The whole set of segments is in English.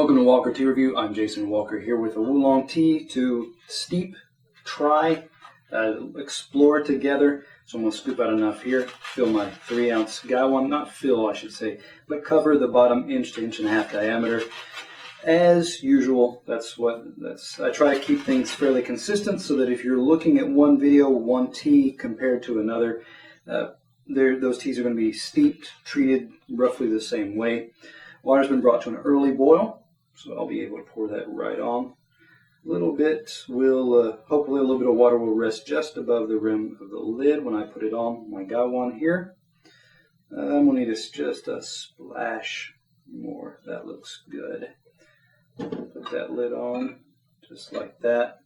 welcome to Walker Tea Review. I'm Jason Walker here with a oolong tea to steep, try, explore together. So I'm going to scoop out enough here, fill my 3-ounce gaiwan, not fill I should say, but cover the bottom inch to 1.5 inch diameter. As usual, I try to keep things fairly consistent so that if you're looking at one video, one tea compared to another, those teas are going to be steeped, treated roughly the same way. Water's been brought to an early boil, so I'll be able to pour that right on. A little bit hopefully a little bit of water will rest just above the rim of the lid when I put it on my gaiwan here. I'm going to need just a splash more. That looks good. Put that lid on just like that.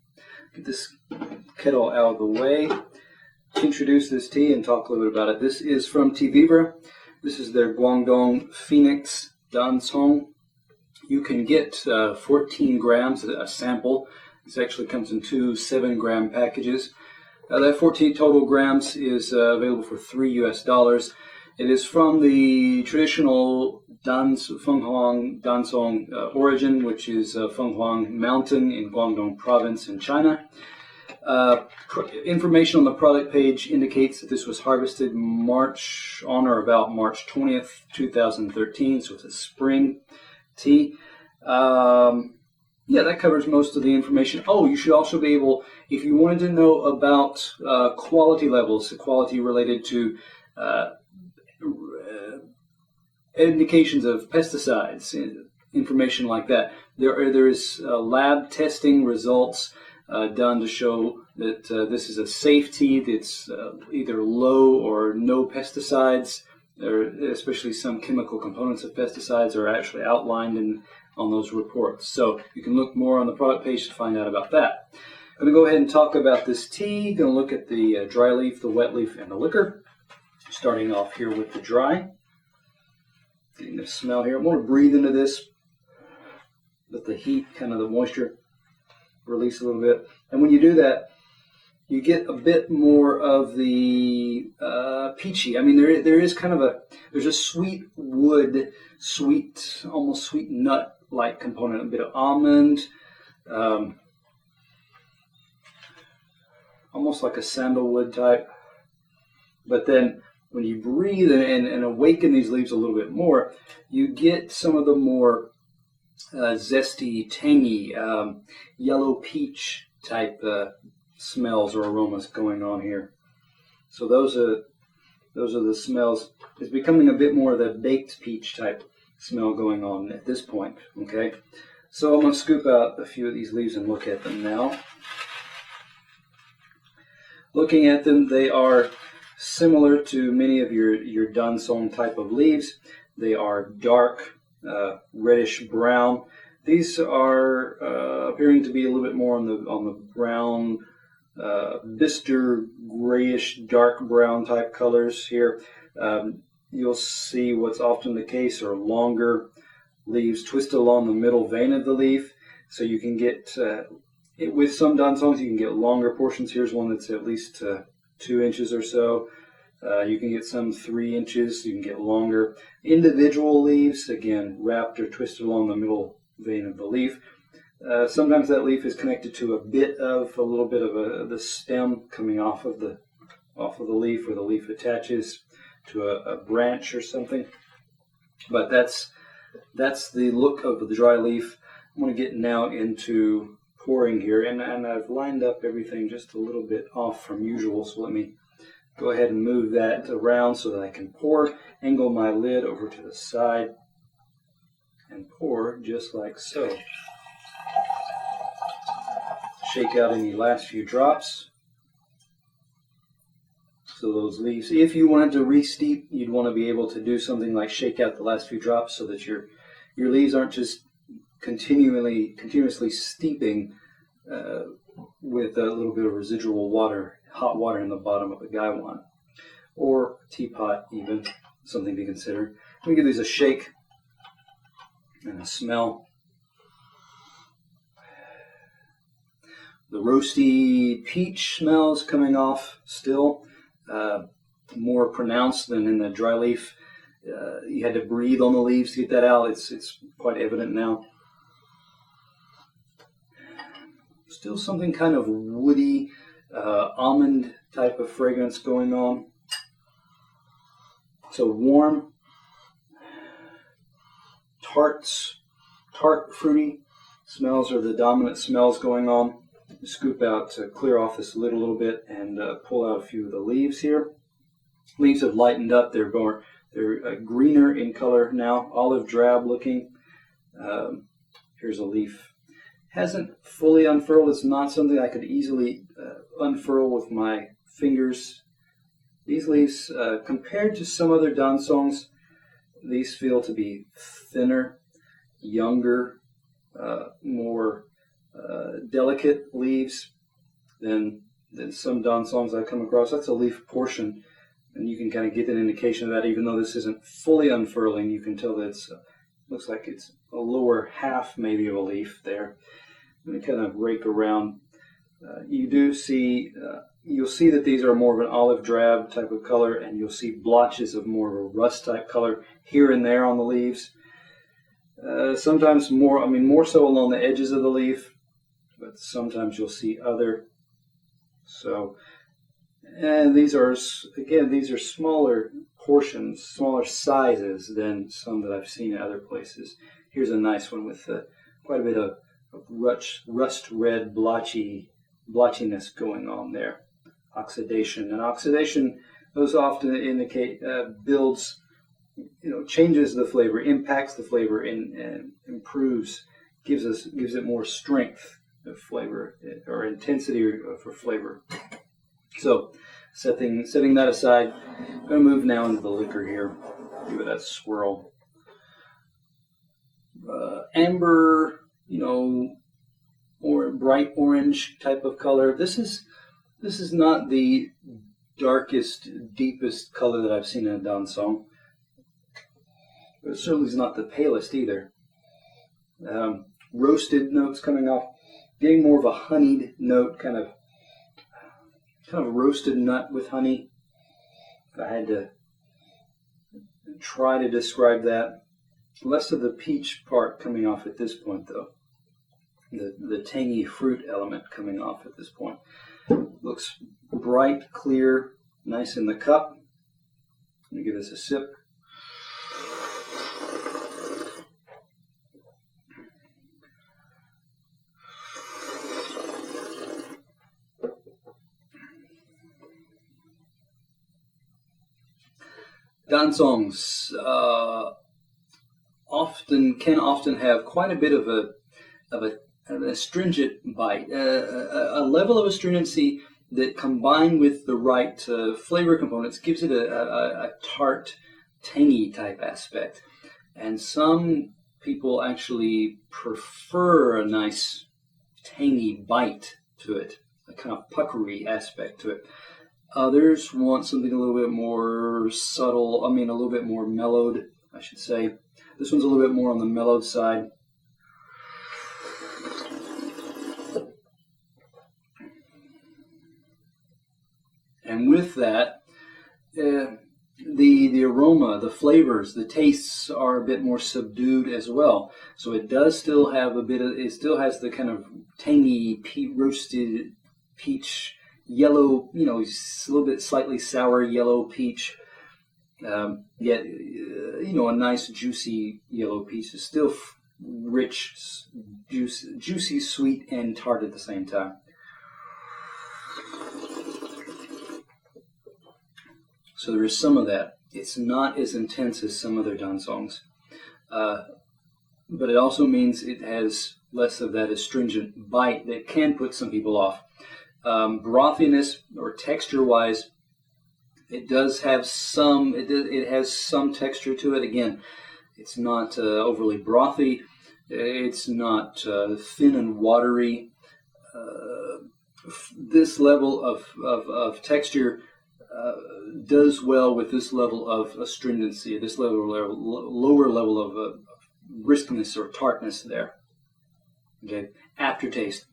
Get this kettle out of the way. Introduce this tea and talk a little bit about it. This is from Teavivre. This is their GuangDongPhoenixDanCong. You can get 14 grams, a sample. This actually comes in 2 7-gram packages. That 14 total grams is available for $3 US. It is from the traditional Fenghuang Dancong origin, which is Fenghuang Mountain in Guangdong Province in China. Information on the product page indicates that this was harvested on or about March 20th, 2013, so it's a spring tea. Yeah, that covers most of the information. Oh, you should also be able, if you wanted to know about quality levels, quality related to indications of pesticides, information like that, there is lab testing results done to show that this is a safe tea that's either low or no pesticides, or especially some chemical components of pesticides are actually outlined on those reports. So you can look more on the product page to find out about that. I'm going to go ahead and talk about this tea. Going to look at the dry leaf, the wet leaf, and the liquor. Starting off here with the dry. Getting the smell here. I'm going to breathe into this. Let the heat, kind of the moisture, release a little bit. And when you do that, you get a bit more of the peachy. I mean, there is kind of there's a sweet wood, almost sweet nut-like component, a bit of almond, almost like a sandalwood type. But then when you breathe and awaken these leaves a little bit more, you get some of the more zesty, tangy, yellow peach type smells or aromas going on here. So those are the smells. It's becoming a bit more of the baked peach type smell going on at this point. Okay, so I'm going to scoop out a few of these leaves and look at them now. Looking at them, they are similar to many of your Dancong type of leaves. They are dark, reddish brown. These are appearing to be a little bit more on the brown, bistre, grayish, dark brown type colors here. You'll see what's often the case are longer leaves twisted along the middle vein of the leaf. So you can get, with some Dancongs, you can get longer portions. Here's one that's at least 2 inches or so. You can get some 3 inches. You can get longer. Individual leaves, again, wrapped or twisted along the middle vein of the leaf. Sometimes that leaf is connected to a little bit of the stem coming off of the leaf, where the leaf attaches to a branch or something. But that's the look of the dry leaf. I'm going to get now into pouring here, and I've lined up everything just a little bit off from usual. So let me go ahead and move that around so that I can pour. Angle my lid over to the side and pour just like so. Shake out any last few drops. So those leaves, if you wanted to re-steep, you'd want to be able to do something like shake out the last few drops so that your leaves aren't just continuously steeping with a little bit of residual water, hot water in the bottom of the gaiwan or teapot, even something to consider. Let me give these a shake and a smell. The roasty peach smells coming off still, more pronounced than in the dry leaf. You had to breathe on the leaves to get that out. It's quite evident now. still something kind of woody, almond type of fragrance going on. So warm, tart, fruity smells are the dominant smells going on. Scoop out to clear off this lid a little bit and pull out a few of the leaves here. Leaves have lightened up. They're greener in color now, olive drab looking. Here's a leaf. Hasn't fully unfurled. It's not something I could easily unfurl with my fingers. These leaves, compared to some other dansongs, these feel to be thinner, younger, more delicate leaves than some dansongs I come across. That's a leaf portion, and you can kind of get an indication of that. Even though this isn't fully unfurling, you can tell that it's looks like it's a lower half maybe of a leaf there. And kind of rake around. You'll see that these are more of an olive drab type of color, and you'll see blotches of more of a rust type color here and there on the leaves. Sometimes more so along the edges of the leaf, but sometimes you'll see other. So, and these are smaller portions, smaller sizes than some that I've seen in other places. Here's a nice one with quite a bit of rust red blotchiness going on there. Oxidation, and oxidation, those often indicate builds, changes the flavor, impacts the flavor, and improves, gives it more strength of flavor or intensity for flavor. So, setting that aside, I'm going to move now into the liquor here. Give it that swirl. Amber, or bright orange type of color. This is not the darkest, deepest color that I've seen in a dansong. But it certainly is not the palest either. Roasted notes coming off, getting more of a honeyed note, kind of roasted nut with honey. If I had to try to describe that. Less of the peach part coming off at this point, though. The tangy fruit element coming off at this point. Looks bright, clear, nice in the cup. Let me give this a sip. Dansongs can often have quite a bit of an astringent bite, a level of astringency that, combined with the right flavor components, gives it a tart, tangy type aspect. And some people actually prefer a nice tangy bite to it, a kind of puckery aspect to it. Others want something a little bit more subtle, a little bit more mellowed, I should say. This one's a little bit more on the mellowed side. And with that, the aroma, the flavors, the tastes are a bit more subdued as well. So it does still have it still has the kind of tangy, roasted peach, yellow, a little bit slightly sour yellow peach. Yet, a nice juicy yellow peach is still rich, juicy, sweet, and tart at the same time. So there is some of that. It's not as intense as some other dansongs, but it also means it has less of that astringent bite that can put some people off. Brothiness or texture-wise, it does have some. It has some texture to it. Again, it's not overly brothy. It's not thin and watery. This level of texture does well with this level of astringency, this lower level of briskness or tartness there. Okay, aftertaste.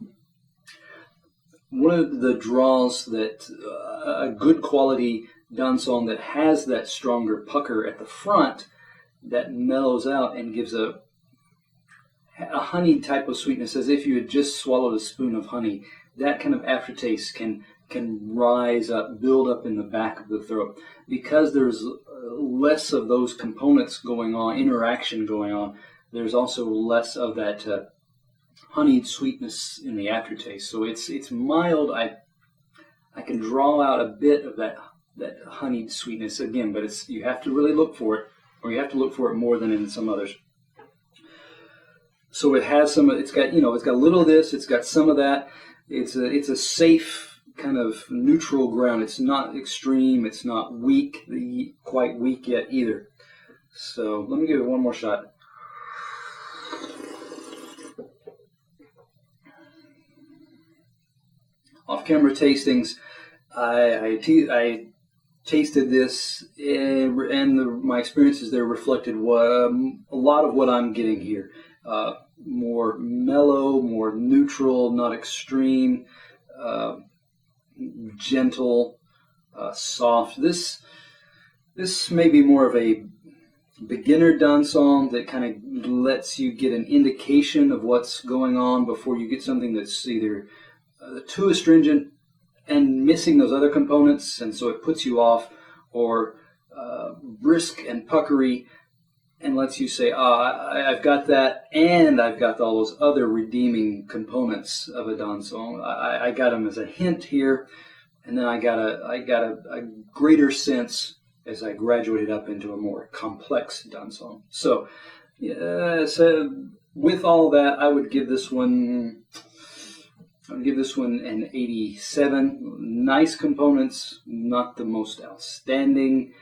One of the draws that a good quality dansong that has that stronger pucker at the front that mellows out and a honeyed type of sweetness, as if you had just swallowed a spoon of honey. That kind of aftertaste can rise up, build up in the back of the throat, because there's less of those components going on, interaction going on. There's also less of that honeyed sweetness in the aftertaste. So it's mild. I can draw out a bit of that honeyed sweetness again, but you have to really look for it, or you have to look for it more than in some others. So it has some. It's got a little of this. It's got some of that. It's a safe kind of neutral ground. It's not extreme. It's not weak, quite weak yet either. So let me give it one more shot. Off-camera tastings. I tasted this, and my experiences there reflected a lot of what I'm getting here. More mellow, more neutral, not extreme, gentle, soft. This may be more of a beginner dancong that kind of lets you get an indication of what's going on before you get something that's either too astringent and missing those other components, and so it puts you off, or brisk and puckery and lets you say, I've got that, and I've got all those other redeeming components of a dancong. I got them as a hint here, and then I got a greater sense as I graduated up into a more complex dancong. So with all that, I would give this one an 87. Nice components, not the most outstanding.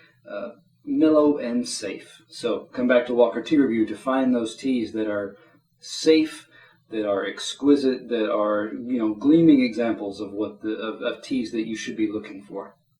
Mellow and safe. So come back to Walker Tea Review to find those teas that are safe, that are exquisite, that are gleaming examples of of teas that you should be looking for.